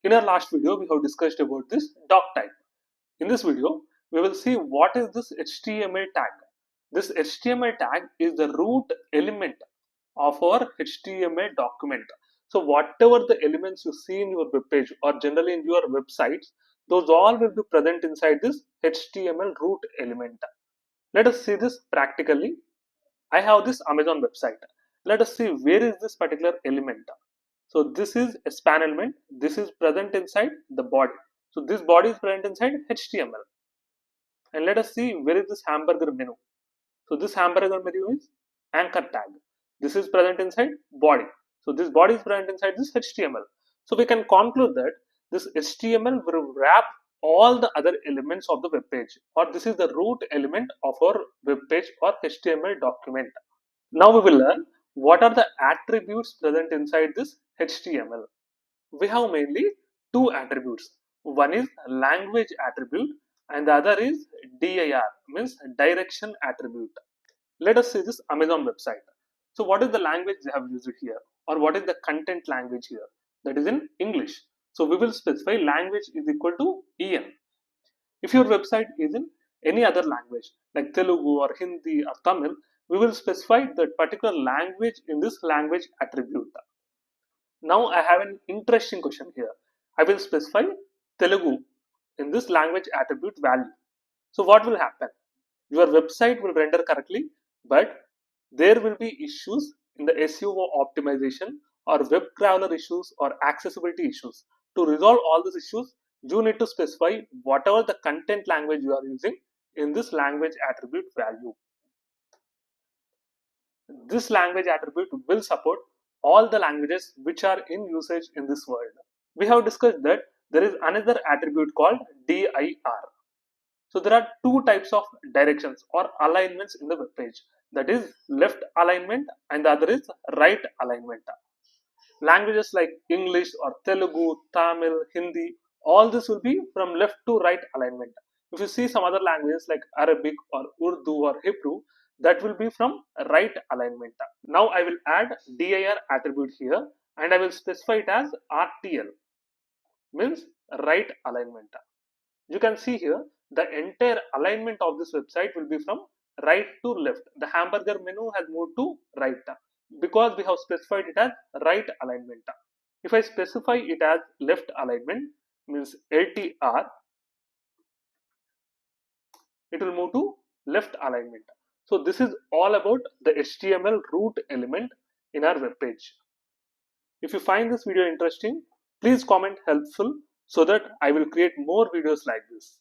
In our last video, we have discussed about this doc type. In this video, we will see what is this HTML tag. This HTML tag is the root element of our HTML document. So whatever the elements you see in your web page or generally in your websites, those all will be present inside this HTML root element. Let us see this practically. I have this Amazon website. Let us see where is this particular element. So this is a span element. This is present inside the body. So this body is present inside HTML. And let us see where is this hamburger menu. So this hamburger menu is anchor tag. This is present inside body. So this body is present inside this HTML. So we can conclude that this HTML will wrap all the other elements of the web page, or this is the root element of our web page or HTML document. Now we will learn what are the attributes present inside this HTML. We have mainly two attributes. One is language attribute and the other is dir, means direction attribute. Let us see this Amazon website. So what is the language they have used here, or what is the content language here? That is in English. So we will specify language is equal to en. If your website is in any other language like Telugu or Hindi or Tamil, we will specify that particular language in this language attribute. Now I have an interesting question here. I will specify Telugu in this language attribute value. So what will happen? Your website will render correctly, but there will be issues in the SEO optimization or web crawler issues or accessibility issues. To resolve all these issues, you need to specify whatever the content language you are using in this language attribute value. This language attribute will support all the languages which are in usage in this world. We have discussed that there is another attribute called dir. So there are two types of directions or alignments in the web page. That is left alignment and the other is right alignment. Languages like English or Telugu, Tamil, Hindi, all this will be from left to right alignment. If you see some other languages like Arabic or Urdu or Hebrew, that will be from right alignment. Now I will add dir attribute here and I will specify it as RTL, means right alignment. You can see here the entire alignment of this website will be from right to left. The hamburger menu has moved to right because we have specified it as right alignment. If I specify it as left alignment, means LTR, it will move to left alignment. So this is all about the HTML root element in our web page. If you find this video interesting, please comment helpful so that I will create more videos like this.